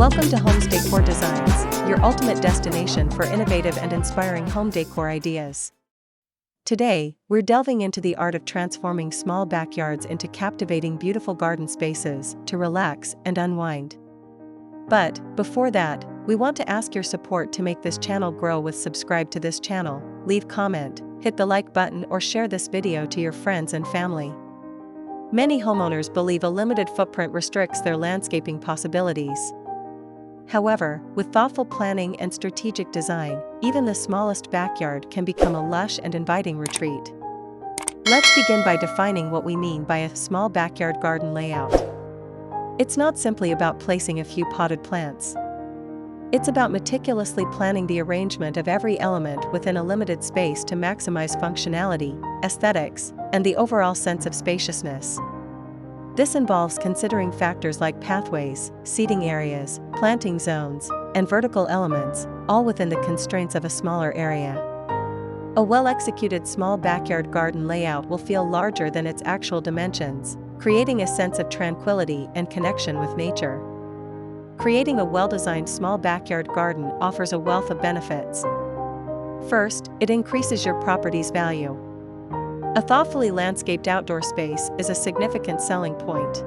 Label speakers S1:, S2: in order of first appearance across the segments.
S1: Welcome to Homes Decor Designs, your ultimate destination for innovative and inspiring home decor ideas. Today, we're delving into the art of transforming small backyards into captivating, beautiful garden spaces to relax and unwind. But, before that, we want to ask your support to make this channel grow. Subscribe to this channel, leave comment, hit the like button, or share this video to your friends and family. Many homeowners believe a limited footprint restricts their landscaping possibilities. However, with thoughtful planning and strategic design, even the smallest backyard can become a lush and inviting retreat. Let's begin by defining what we mean by a small backyard garden layout. It's not simply about placing a few potted plants. It's about meticulously planning the arrangement of every element within a limited space to maximize functionality, aesthetics, and the overall sense of spaciousness. This involves considering factors like pathways, seating areas, planting zones, and vertical elements, all within the constraints of a smaller area. A well-executed small backyard garden layout will feel larger than its actual dimensions, creating a sense of tranquility and connection with nature. Creating a well-designed small backyard garden offers a wealth of benefits. First, it increases your property's value. A thoughtfully landscaped outdoor space is a significant selling point.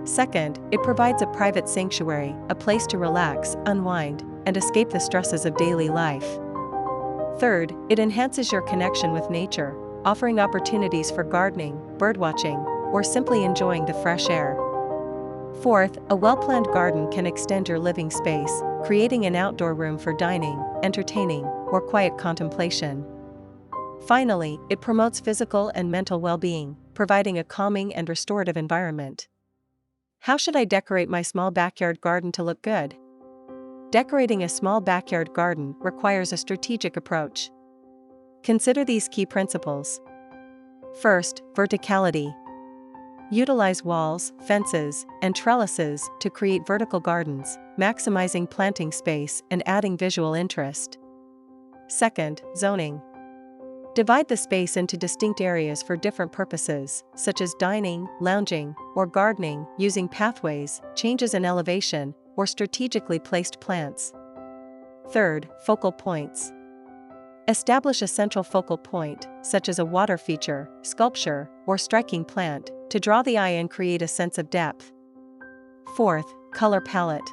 S1: Second, it provides a private sanctuary, a place to relax, unwind, and escape the stresses of daily life. Third, it enhances your connection with nature, offering opportunities for gardening, birdwatching, or simply enjoying the fresh air. Fourth, a well-planned garden can extend your living space, creating an outdoor room for dining, entertaining, or quiet contemplation. Finally, it promotes physical and mental well-being, providing a calming and restorative environment. How should I decorate my small backyard garden to look good? Decorating a small backyard garden requires a strategic approach. Consider these key principles. First, verticality. Utilize walls, fences, and trellises to create vertical gardens, maximizing planting space and adding visual interest. Second, zoning. Divide the space into distinct areas for different purposes, such as dining, lounging, or gardening, using pathways, changes in elevation, or strategically placed plants. Third, focal points. Establish a central focal point, such as a water feature, sculpture, or striking plant, to draw the eye and create a sense of depth. Fourth, color palette.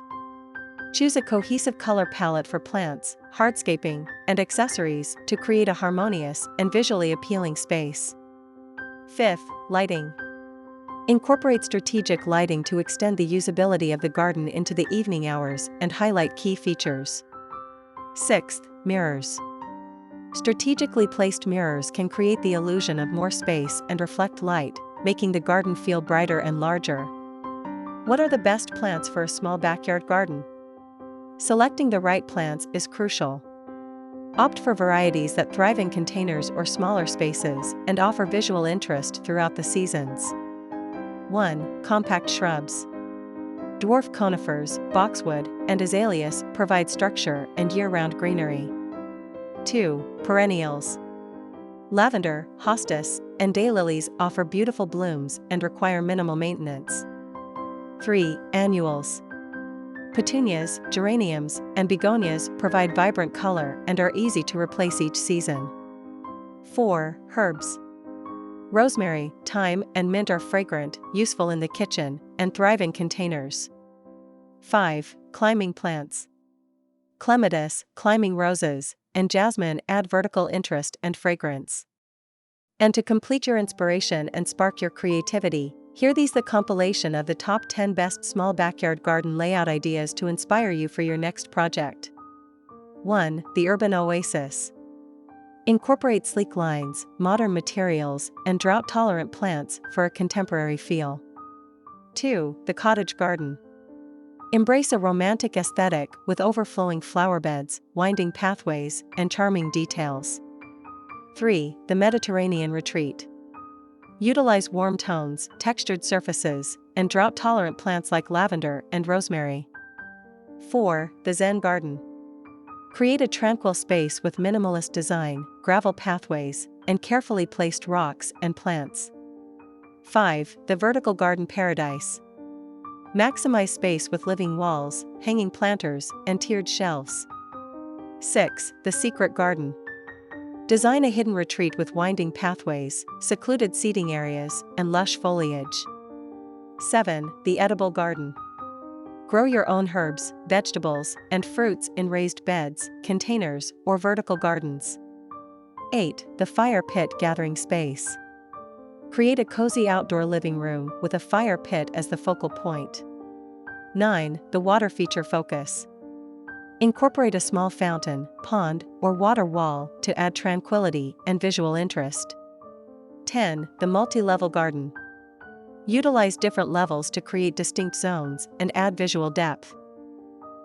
S1: Choose a cohesive color palette for plants, hardscaping, and accessories to create a harmonious and visually appealing space. Fifth, lighting. Incorporate strategic lighting to extend the usability of the garden into the evening hours and highlight key features. Sixth, mirrors. Strategically placed mirrors can create the illusion of more space and reflect light, making the garden feel brighter and larger. What are the best plants for a small backyard garden? Selecting the right plants is crucial. Opt for varieties that thrive in containers or smaller spaces and offer visual interest throughout the seasons. 1. Compact shrubs. Dwarf conifers, boxwood, and azaleas provide structure and year-round greenery. 2. Perennials. Lavender, hostas, and daylilies offer beautiful blooms and require minimal maintenance. 3. Annuals. Petunias, geraniums, and begonias provide vibrant color and are easy to replace each season. 4. Herbs. Rosemary, thyme, and mint are fragrant, useful in the kitchen, and thrive in containers. 5. Climbing plants. Clematis, climbing roses, and jasmine add vertical interest and fragrance. And to complete your inspiration and spark your creativity, here these the compilation of the top 10 best small backyard garden layout ideas to inspire you for your next project. 1. The Urban Oasis. Incorporate sleek lines, modern materials, and drought-tolerant plants for a contemporary feel. 2. The Cottage Garden. Embrace a romantic aesthetic with overflowing flower beds, winding pathways, and charming details. 3. The Mediterranean Retreat. Utilize warm tones, textured surfaces, and drought-tolerant plants like lavender and rosemary. 4. The Zen Garden. Create a tranquil space with minimalist design, gravel pathways, and carefully placed rocks and plants. 5. The Vertical Garden Paradise. Maximize space with living walls, hanging planters, and tiered shelves. 6. The secret garden. Design a hidden retreat with winding pathways, secluded seating areas, and lush foliage. 7. The edible garden. Grow your own herbs, vegetables, and fruits in raised beds, containers, or vertical gardens. 8. The fire pit gathering space. Create a cozy outdoor living room with a fire pit as the focal point. 9. The water feature focus. Incorporate a small fountain, pond, or water wall to add tranquility and visual interest. 10. The multi-level garden. Utilize different levels to create distinct zones and add visual depth.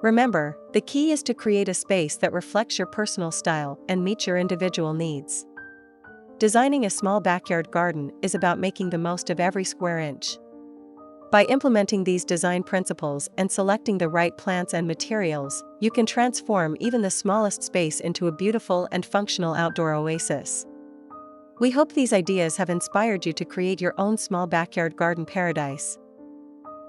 S1: Remember, the key is to create a space that reflects your personal style and meets your individual needs. Designing a small backyard garden is about making the most of every square inch. By implementing these design principles and selecting the right plants and materials, you can transform even the smallest space into a beautiful and functional outdoor oasis. We hope these ideas have inspired you to create your own small backyard garden paradise.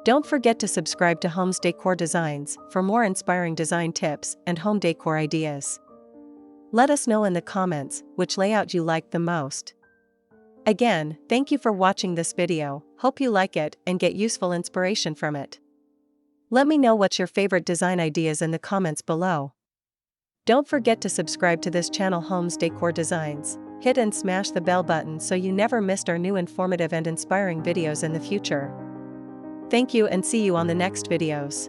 S1: Don't forget to subscribe to Homes Decor Designs for more inspiring design tips and home decor ideas. Let us know in the comments which layout you liked the most. Again, thank you for watching this video, hope you like it and get useful inspiration from it. Let me know what's your favorite design ideas in the comments below. Don't forget to subscribe to this channel Homes Decor Designs, hit and smash the bell button so you never missed our new informative and inspiring videos in the future. Thank you and see you on the next videos.